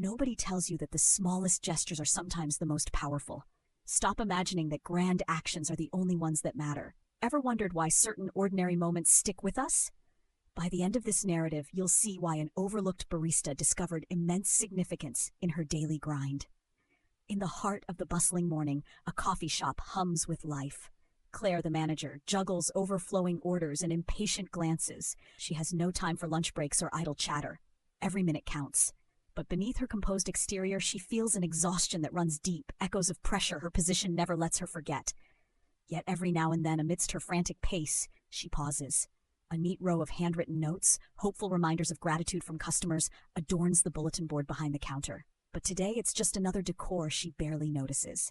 nobody tells you that the smallest gestures are sometimes the most powerful. Stop imagining that grand actions are the only ones that matter. Ever wondered why certain ordinary moments stick with us? By the end of this narrative, you'll see why an overlooked barista discovered immense significance in her daily grind. In the heart of the bustling morning, a coffee shop hums with life. Claire, the manager, juggles overflowing orders and impatient glances. She has no time for lunch breaks or idle chatter. Every minute counts. But beneath her composed exterior, she feels an exhaustion that runs deep, echoes of pressure her position never lets her forget. Yet every now and then, amidst her frantic pace, she pauses. A neat row of handwritten notes, hopeful reminders of gratitude from customers, adorns the bulletin board behind the counter. But today it's just another decor she barely notices.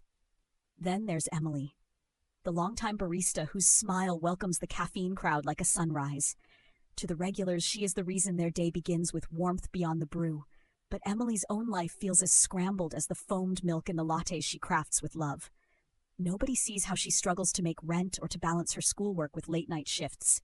Then there's Emily, the longtime barista whose smile welcomes the caffeine crowd like a sunrise. To the regulars, she is the reason their day begins with warmth beyond the brew. But Emily's own life feels as scrambled as the foamed milk in the lattes she crafts with love. Nobody sees how she struggles to make rent or to balance her schoolwork with late-night shifts.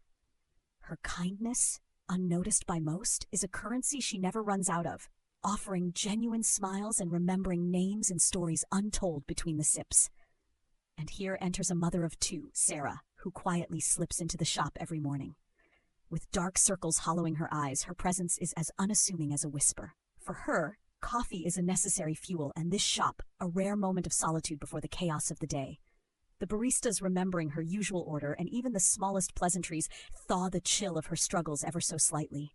Her kindness, unnoticed by most, is a currency she never runs out of, offering genuine smiles and remembering names and stories untold between the sips. And here enters a mother of two, Sarah, who quietly slips into the shop every morning. With dark circles hollowing her eyes, her presence is as unassuming as a whisper. For her, coffee is a necessary fuel, and this shop, a rare moment of solitude before the chaos of the day. The baristas remembering her usual order, and even the smallest pleasantries thaw the chill of her struggles ever so slightly.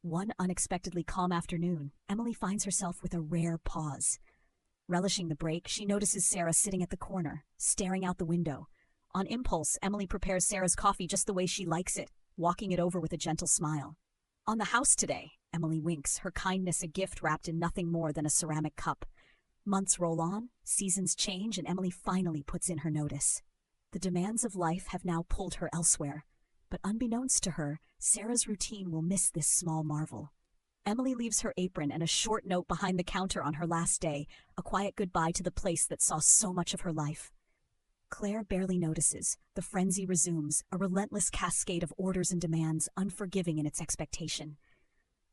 One unexpectedly calm afternoon, Emily finds herself with a rare pause. Relishing the break, she notices Sarah sitting at the corner, staring out the window. On impulse, Emily prepares Sarah's coffee just the way she likes it, walking it over with a gentle smile. "On the house today," Emily winks, her kindness a gift wrapped in nothing more than a ceramic cup. Months roll on, seasons change, and Emily finally puts in her notice. The demands of life have now pulled her elsewhere, but unbeknownst to her, Sarah's routine will miss this small marvel. Emily leaves her apron and a short note behind the counter on her last day, a quiet goodbye to the place that saw so much of her life. Claire barely notices. The frenzy resumes, a relentless cascade of orders and demands, unforgiving in its expectation.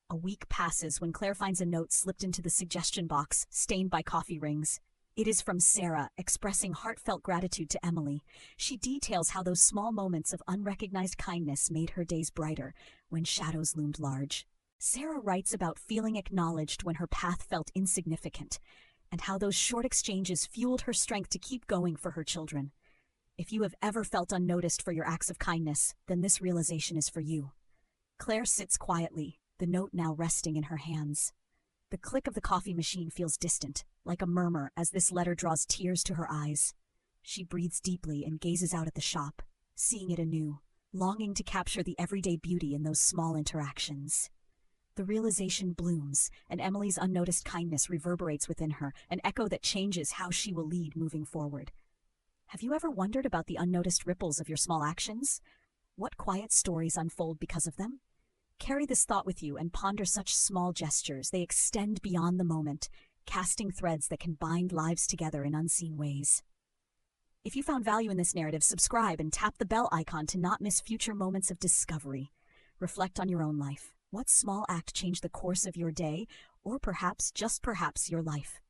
A week passes when Claire finds a note slipped into the suggestion box, stained by coffee rings. It is from Sarah, expressing heartfelt gratitude to Emily. She details how those small moments of unrecognized kindness made her days brighter when shadows loomed large. Sarah writes about feeling acknowledged when her path felt insignificant, and how those short exchanges fueled her strength to keep going for her children. If you have ever felt unnoticed for your acts of kindness, then this realization is for you. Claire sits quietly, the note now resting in her hands. The click of the coffee machine feels distant, like a murmur as this letter draws tears to her eyes. She breathes deeply and gazes out at the shop, seeing it anew, longing to capture the everyday beauty in those small interactions. The realization blooms, and Emily's unnoticed kindness reverberates within her, an echo that changes how she will lead moving forward. Have you ever wondered about the unnoticed ripples of your small actions? What quiet stories unfold because of them? Carry this thought with you and ponder such small gestures. They extend beyond the moment, casting threads that can bind lives together in unseen ways. If you found value in this narrative, subscribe and tap the bell icon to not miss future moments of discovery. Reflect on your own life. What small act changed the course of your day, or perhaps, just perhaps, your life?